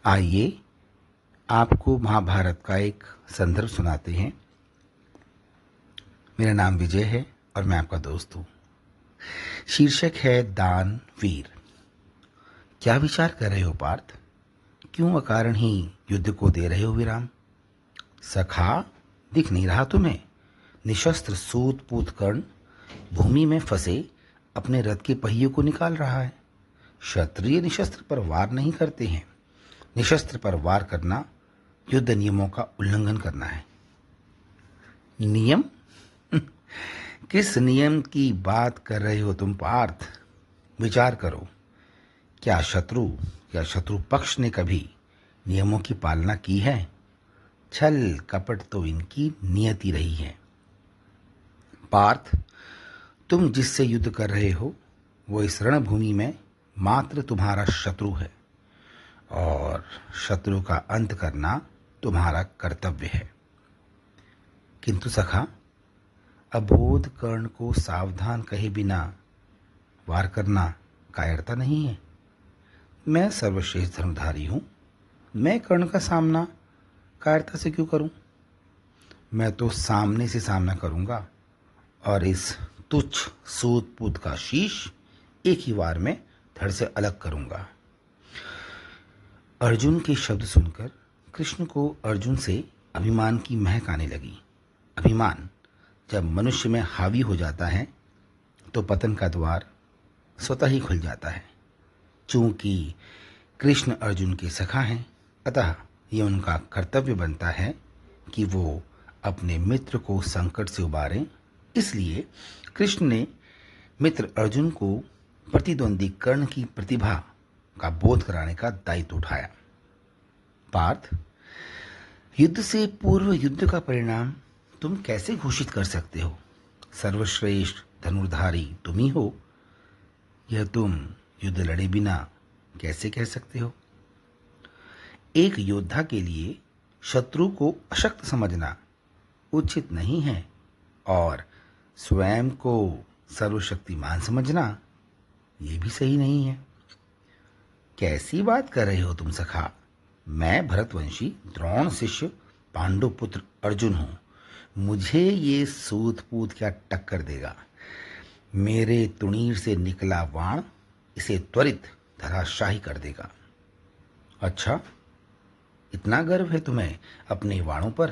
आइए आपको महाभारत का एक संदर्भ सुनाते हैं। मेरा नाम विजय है और मैं आपका दोस्त हूँ। शीर्षक है दान वीर। क्या विचार कर रहे हो पार्थ? क्यों अकारण ही युद्ध को दे रहे हो विराम? सखा, दिख नहीं रहा तुम्हें? निशस्त्र सूत पूत कर्ण भूमि में फंसे अपने रथ के पहियों को निकाल रहा है। क्षत्रिय निशस्त्र पर वार नहीं करते हैं। निशस्त्र पर वार करना युद्ध नियमों का उल्लंघन करना है। नियम? किस नियम की बात कर रहे हो तुम पार्थ? विचार करो। क्या शत्रु पक्ष ने कभी नियमों की पालना की है? छल कपट तो इनकी नियति रही है। पार्थ, तुम जिससे युद्ध कर रहे हो वो इस रणभूमि में मात्र तुम्हारा शत्रु है और शत्रु का अंत करना तुम्हारा कर्तव्य है। किंतु सखा, अबोध कर्ण को सावधान कहे बिना वार करना कायरता नहीं है। मैं सर्वश्रेष्ठ धर्मधारी हूं। मैं कर्ण का सामना कायरता से क्यों करूं? मैं तो सामने से सामना करूंगा और इस तुच्छ सूत पूत का शीश एक ही वार में धड़ से अलग करूंगा। अर्जुन के शब्द सुनकर कृष्ण को अर्जुन से अभिमान की महक आने लगी। अभिमान जब मनुष्य में हावी हो जाता है तो पतन का द्वार स्वतः ही खुल जाता है। चूंकि कृष्ण अर्जुन के सखा हैं, अतः ये उनका कर्तव्य बनता है कि वो अपने मित्र को संकट से उबारें। इसलिए कृष्ण ने मित्र अर्जुन को प्रतिद्वंदी कर्ण की प्रतिभा का बोध कराने का दायित्व उठाया। पार्थ, युद्ध से पूर्व युद्ध का परिणाम तुम कैसे घोषित कर सकते हो? सर्वश्रेष्ठ धनुर्धारी तुम ही हो। यह तुम युद्ध लड़े बिना कैसे कह सकते हो? एक योद्धा के लिए शत्रु को अशक्त समझना उचित नहीं है और स्वयं को सर्वशक्तिमान समझना ये भी सही नहीं है। कैसी बात कर रहे हो तुम सखा? मैं भरतवंशी द्रोण शिष्य पांडुपुत्र अर्जुन हूं। मुझे ये सूत पूत क्या टक्कर देगा? मेरे तुणीर से निकला वाण इसे त्वरित धराशाही कर देगा। अच्छा, इतना गर्व है तुम्हें अपने वाणों पर?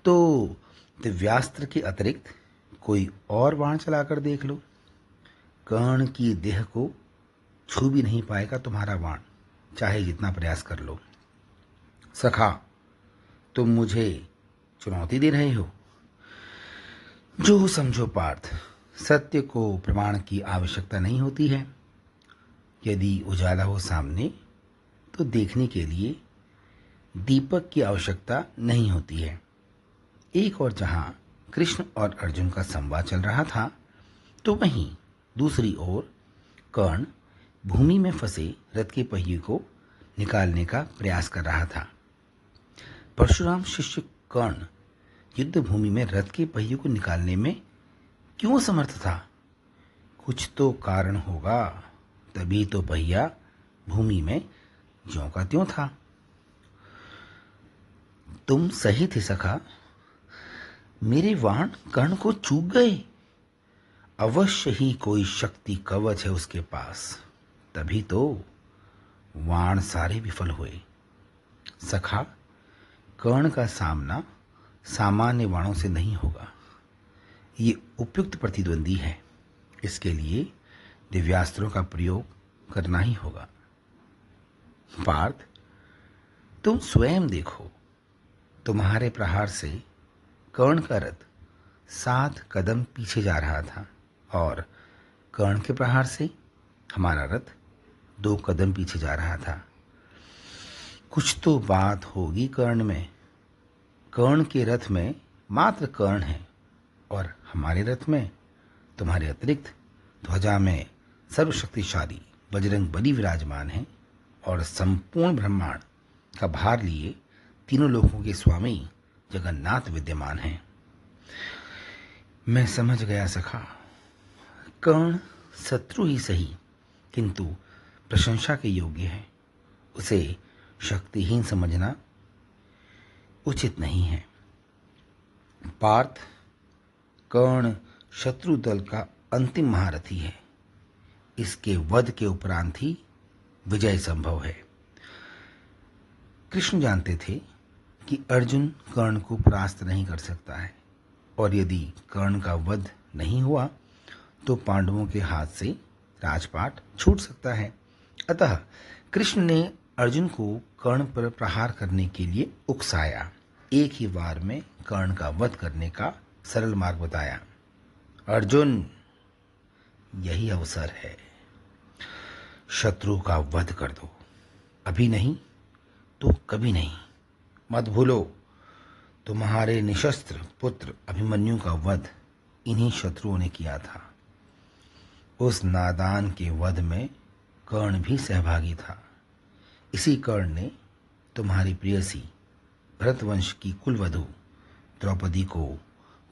तो दिव्यास्त्र के अतिरिक्त कोई और वाण चलाकर देख लो। कर्ण की देह को छू भी नहीं पाएगा तुम्हारा वाण, चाहे जितना प्रयास कर लो। सखा, तुम मुझे चुनौती दे रहे हो? जो समझो पार्थ, सत्य को प्रमाण की आवश्यकता नहीं होती है। यदि उजाला हो सामने तो देखने के लिए दीपक की आवश्यकता नहीं होती है। एक और जहां कृष्ण और अर्जुन का संवाद चल रहा था तो वहीं दूसरी ओर कर्ण भूमि में फंसे रथ के पहिए को निकालने का प्रयास कर रहा था। परशुराम शिष्य कर्ण युद्ध भूमि में रथ के पहिए को निकालने में क्यों समर्थ था? कुछ तो कारण होगा, तभी तो पहिया भूमि में ज्यों का त्यों था। तुम सही थे सखा। मेरे वाण कर्ण को चूक गए। अवश्य ही कोई शक्ति कवच है उसके पास, तभी तो वाण सारे विफल हुए। सखा, कर्ण का सामना सामान्य वाणों से नहीं होगा। ये उपयुक्त प्रतिद्वंदी है। इसके लिए दिव्यास्त्रों का प्रयोग करना ही होगा। पार्थ, तुम स्वयं देखो। तुम्हारे प्रहार से कर्ण का रथ 7 कदम पीछे जा रहा था और कर्ण के प्रहार से हमारा रथ 2 कदम पीछे जा रहा था। कुछ तो बात होगी कर्ण में। कर्ण के रथ में मात्र कर्ण है और हमारे रथ में तुम्हारे अतिरिक्त ध्वजा में सर्वशक्तिशाली बजरंग बली विराजमान है और संपूर्ण ब्रह्मांड का भार लिए तीनों लोकों के स्वामी जगन्नाथ विद्यमान हैं। मैं समझ गया सखा। कर्ण शत्रु ही सही, किंतु प्रशंसा के योग्य है। उसे शक्तिहीन समझना उचित नहीं है। पार्थ, कर्ण शत्रु दल का अंतिम महारथी है। इसके वध के उपरांत ही विजय संभव है। कृष्ण जानते थे कि अर्जुन कर्ण को परास्त नहीं कर सकता है, और यदि कर्ण का वध नहीं हुआ तो पांडवों के हाथ से राजपाट छूट सकता है। अतः कृष्ण ने अर्जुन को कर्ण पर प्रहार करने के लिए उकसाया। एक ही वार में कर्ण का वध करने का सरल मार्ग बताया। अर्जुन, यही अवसर है। शत्रु का वध कर दो। अभी नहीं तो कभी नहीं। मत भूलो, तुम्हारे निशस्त्र पुत्र अभिमन्यु का वध इन्हीं शत्रुओं ने किया था। उस नादान के वध में कर्ण भी सहभागी था। इसी कर्ण ने तुम्हारी प्रियसी भरतवंश की कुलवधु द्रौपदी को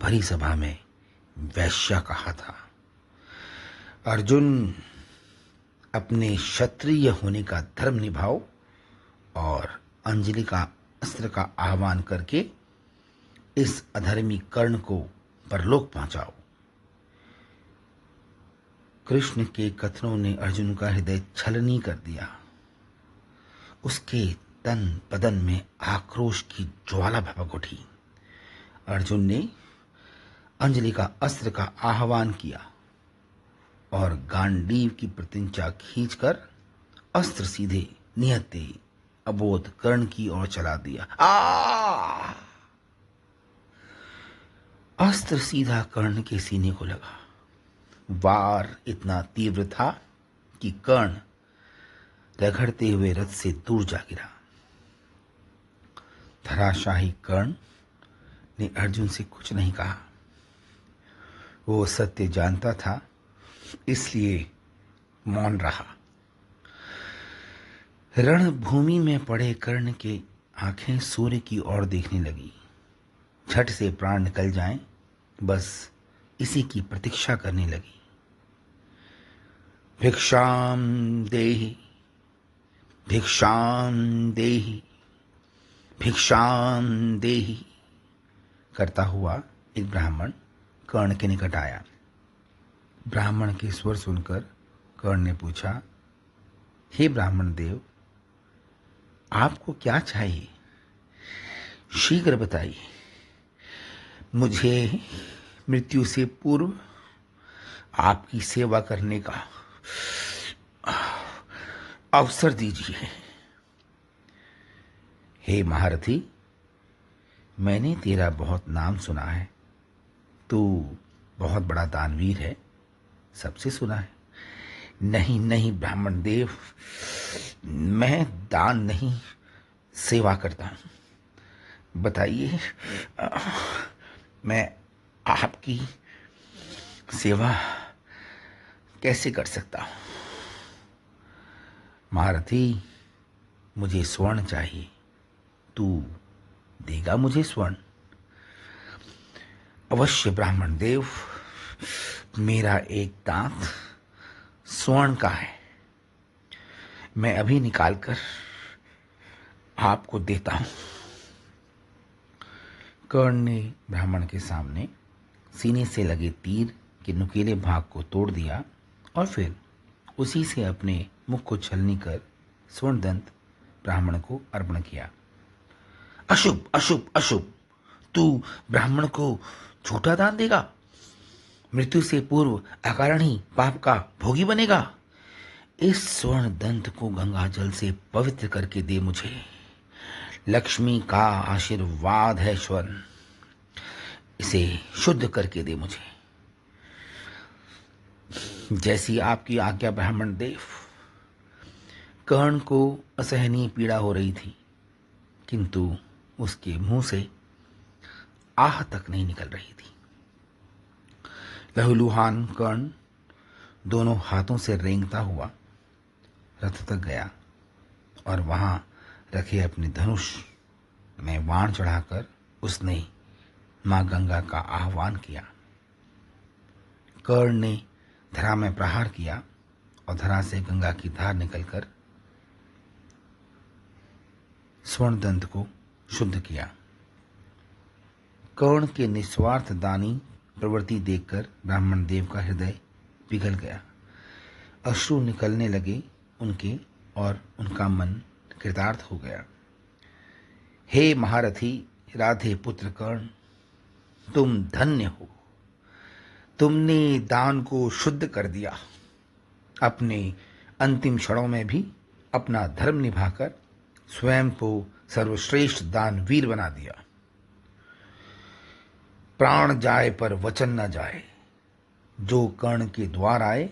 भरी सभा में वैश्या कहा था। अर्जुन, अपने क्षत्रिय होने का धर्म निभाओ और अंजलि का अस्त्र का आह्वान करके इस अधर्मी कर्ण को परलोक पहुंचाओ। कृष्ण के कथनों ने अर्जुन का हृदय छलनी कर दिया। उसके तन बदन में आक्रोश की ज्वाला भभक उठी। अर्जुन ने अंजलि का अस्त्र का आह्वान किया और गांडीव की प्रतिज्ञा खींचकर अस्त्र सीधे निहत्ते अबोध कर्ण की ओर चला दिया। अस्त्र सीधा कर्ण के सीने को लगा। वार इतना तीव्र था कि कर्ण रगड़ते हुए रथ से दूर जा गिरा। धराशाही कर्ण ने अर्जुन से कुछ नहीं कहा। वो सत्य जानता था, इसलिए मौन रहा। रणभूमि में पड़े कर्ण के आंखें सूर्य की ओर देखने लगी। झट से प्राण निकल जाएं, बस इसी की प्रतीक्षा करने लगी। भिक्षाम देहि, भिक्षाम देहि, भिक्षाम देहि करता हुआ एक ब्राह्मण कर्ण के निकट आया। ब्राह्मण के स्वर सुनकर कर्ण ने पूछा, हे ब्राह्मण देव, आपको क्या चाहिए? शीघ्र बताइए। मुझे मृत्यु से पूर्व आपकी सेवा करने का अवसर दीजिए। हे महारथी, मैंने तेरा बहुत नाम सुना है। तू बहुत बड़ा दानवीर है, सबसे सुना है। नहीं नहीं ब्राह्मण देव, मैं दान नहीं, सेवा करता हूं। बताइए, मैं आपकी सेवा कैसे कर सकता हूं? महारथी, मुझे स्वर्ण चाहिए। तू देगा मुझे स्वर्ण? अवश्य ब्राह्मण देव, मेरा एक दांत स्वर्ण का है। मैं अभी निकालकर आपको देता हूं। कर्ण ने ब्राह्मण के सामने सीने से लगे तीर के नुकीले भाग को तोड़ दिया और फिर उसी से अपने मुख को छलनी कर स्वर्ण दंत ब्राह्मण को अर्पण किया। अशुभ अशुभ अशुभ, तू ब्राह्मण को झूठा दान देगा? मृत्यु से पूर्व अकारण ही पाप का भोगी बनेगा? इस स्वर्ण दंत को गंगा जल से पवित्र करके दे मुझे। लक्ष्मी का आशीर्वाद है स्वर्ण, इसे शुद्ध करके दे मुझे। जैसी आपकी आज्ञा ब्राह्मण देव। कर्ण को असहनीय पीड़ा हो रही थी, किंतु उसके मुंह से आह तक नहीं निकल रही थी। लहूलुहान कर्ण दोनों हाथों से रेंगता हुआ रथ तक गया और वहां रखे अपने धनुष में बाण चढ़ाकर उसने मां गंगा का आह्वान किया। कर्ण ने धरा में प्रहार किया और धरा से गंगा की धार निकलकर स्वर्ण दंत को शुद्ध किया। कर्ण के निस्वार्थ दानी प्रवृत्ति देखकर ब्राह्मण देव का हृदय पिघल गया। अश्रु निकलने लगे उनके और उनका मन कृतार्थ हो गया। हे महारथी राधे पुत्र कर्ण, तुम धन्य हो। तुमने दान को शुद्ध कर दिया। अपने अंतिम क्षणों में भी अपना धर्म निभाकर स्वयं को सर्वश्रेष्ठ दानवीर बना दिया। प्राण जाए पर वचन न जाए। जो कर्ण के द्वार आए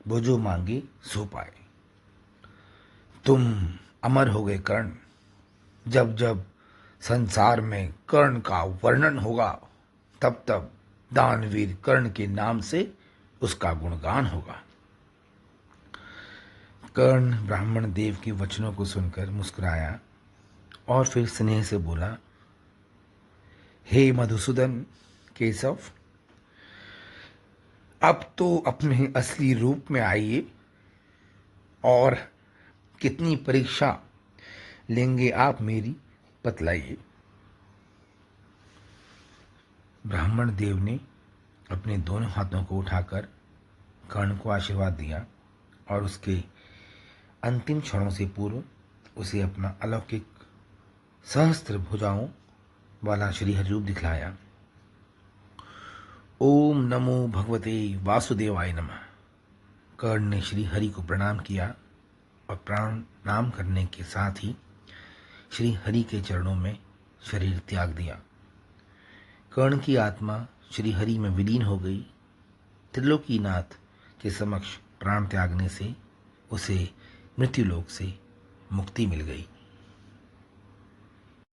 वो जो मांगे सो पाए। तुम अमर हो गए कर्ण। जब जब संसार में कर्ण का वर्णन होगा तब तब दानवीर कर्ण के नाम से उसका गुणगान होगा। कर्ण ब्राह्मण देव के वचनों को सुनकर मुस्कुराया और फिर स्नेह से बोला, हे मधुसूदन केशव, अब तो अपने असली रूप में आइए और कितनी परीक्षा लेंगे आप मेरी बतलाइए। ब्राह्मण देव ने अपने दोनों हाथों को उठाकर कर्ण को आशीर्वाद दिया और उसके अंतिम क्षणों से पूर्व उसे अपना अलौकिक सहस्त्र भुजाओं वाला श्री हरि रूप दिखलाया। ओम नमो भगवते वासुदेवाय नमः। कर्ण ने श्री हरि को प्रणाम किया और प्रणाम करने के साथ ही श्री हरि के चरणों में शरीर त्याग दिया। कर्ण की आत्मा श्री हरि में विलीन हो गई। त्रिलोकीनाथ के समक्ष प्राण त्यागने से उसे मृत्युलोक से मुक्ति मिल गई।